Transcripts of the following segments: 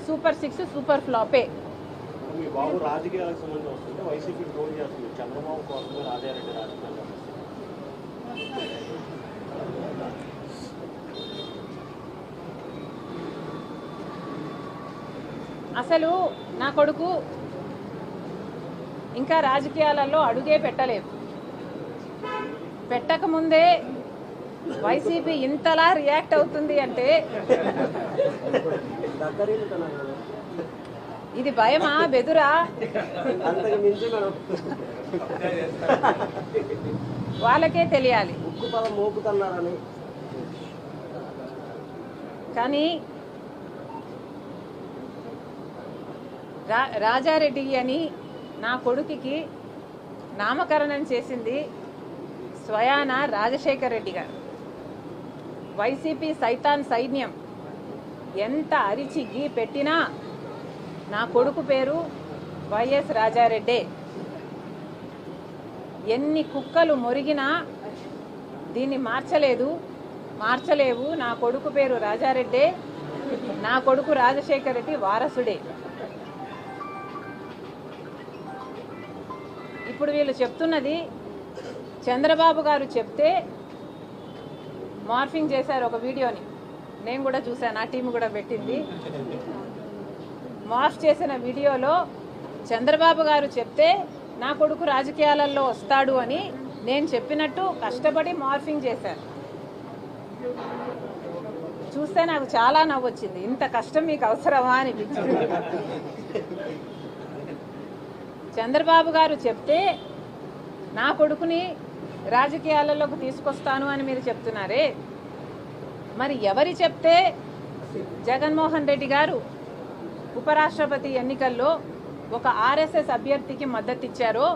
Super 6 super ఫ్లాపే. మీ బాబు రాజకీయాలకు సంబంధించి వస్తుంటే వైసీపీ ట్రోల్ చేస్తుంది, చంద్రబాబు కోసమే రాజారెడ్డి రాజకీయాలు. అసలు నా కొడుకు ఇంకా రాజకీయాలలో అడుగే పెట్టలేదు. పెట్టకముందే వైసీపీ ఇంతలా రియాక్ట్ అవుతుంది అంటే ఇది భయమా బెదురా? వాళ్ళకే తెలియాలి. కానీ రాజారెడ్డి అని నా కొడుకుకి నామకరణం చేసింది స్వయాన రాజశేఖర్ రెడ్డి గారు. వైసీపీ సైతాన్ సైన్యం ఎంత అరిచి గీ పెట్టినా నా కొడుకు పేరు వైఎస్ రాజారెడ్డే. ఎన్ని కుక్కలు మొరిగినా దీన్ని మార్చలేవు. నా కొడుకు పేరు రాజారెడ్డే, నా కొడుకు రాజశేఖర్ రెడ్డి వారసుడే. ఇప్పుడు వీళ్ళు చెప్తున్నది చంద్రబాబు గారు చెప్తే మార్ఫింగ్ చేశారు ఒక వీడియోని, నేను కూడా చూశాను, ఆ టీం కూడా పెట్టింది. మార్ఫ్ చేసిన వీడియోలో చంద్రబాబు గారు చెప్తే నా కొడుకు రాజకీయాలలో వస్తాడు అని నేను చెప్పినట్టు కష్టపడి మార్ఫింగ్ చేశారు. చూస్తే నాకు చాలా నవ్వు వచ్చింది. ఇంత కష్టం మీకు అవసరమా అనిపించింది. చంద్రబాబు గారు చెప్తే నా కొడుకుని రాజకీయాలలోకి తీసుకొస్తాను అని మీరు చెప్తున్నారే, మరి ఎవరి చెప్తే జగన్మోహన్ రెడ్డి గారు ఉపరాష్ట్రపతి ఎన్నికల్లో ఒక ఆర్ఎస్ఎస్ అభ్యర్థికి మద్దతు ఇచ్చారో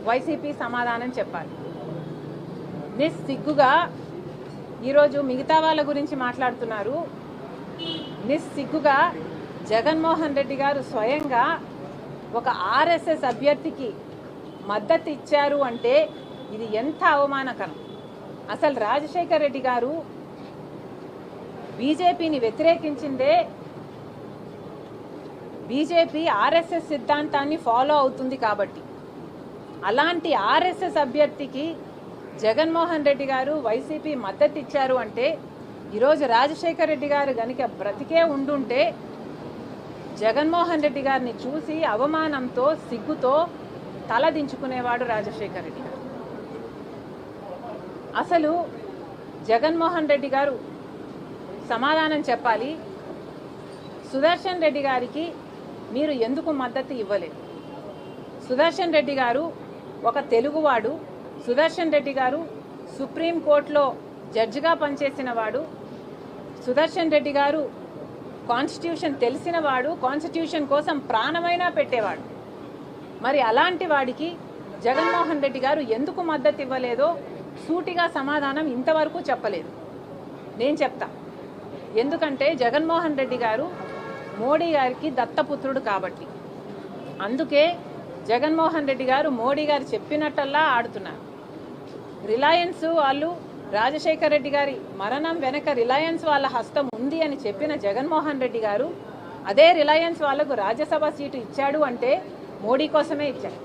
వైసీపీ సమాధానం చెప్పాలి. నిస్సిగ్గుగా ఈరోజు మిగతా వాళ్ళ గురించి మాట్లాడుతున్నారు. నిస్సిగ్గుగా జగన్మోహన్ రెడ్డి గారు స్వయంగా ఒక ఆర్ఎస్ఎస్ అభ్యర్థికి మద్దతు ఇచ్చారు అంటే ఇది ఎంత అవమానకరం. అసలు రాజశేఖర్ రెడ్డి గారు బీజేపీని వ్యతిరేకించిందే బీజేపీ ఆర్ఎస్ఎస్ సిద్ధాంతాన్ని ఫాలో అవుతుంది కాబట్టి. అలాంటి ఆర్ఎస్ఎస్ అభ్యర్థికి జగన్మోహన్ రెడ్డి గారు వైసీపీ మద్దతు ఇచ్చారు అంటే ఈరోజు రాజశేఖర్ రెడ్డి గారు గనుక బ్రతికే ఉండుంటే జగన్మోహన్ రెడ్డి గారిని చూసి అవమానంతో సిగ్గుతో తలదించుకునేవాడు రాజశేఖర్ రెడ్డి గారు. అసలు జగన్మోహన్ రెడ్డి గారు సమాధానం చెప్పాలి. సుదర్శన్ రెడ్డి గారికి మీరు ఎందుకు మద్దతు ఇవ్వలేదు? సుదర్శన్ రెడ్డి గారు ఒక తెలుగువాడు. సుదర్శన్ రెడ్డి గారు సుప్రీంకోర్టులో జడ్జిగా పనిచేసిన వాడు. సుదర్శన్ రెడ్డి గారు కాన్స్టిట్యూషన్ తెలిసిన వాడు, కాన్స్టిట్యూషన్ కోసం ప్రాణమైనా పెట్టేవాడు. మరి అలాంటి వాడికి జగన్మోహన్ రెడ్డి గారు ఎందుకు మద్దతు ఇవ్వలేదో సూటిగా సమాధానం ఇంతవరకు చెప్పలేదు. నేను చెప్తా. ఎందుకంటే జగన్మోహన్ రెడ్డి గారు మోడీ గారికి దత్తపుత్రుడు కాబట్టి. అందుకే జగన్మోహన్ రెడ్డి గారు మోడీ గారు చెప్పినట్టల్లా ఆడుతున్నారు. రిలయన్స్ వాళ్ళు రాజశేఖర్ రెడ్డి గారి మరణం వెనక రిలయన్స్ వాళ్ళ హస్తం ఉంది అని చెప్పిన జగన్మోహన్ రెడ్డి గారు అదే రిలయన్స్ వాళ్లకు రాజ్యసభ సీటు ఇచ్చాడు అంటే మోడీ కోసమే ఇచ్చాడు.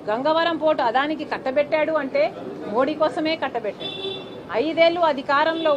గంగవరం పోర్టు అదానికి కట్టబెట్టాడు అంటే మోడీ కోసమే కట్టబెట్టాడు. 5 ఏళ్ళు అధికారంలో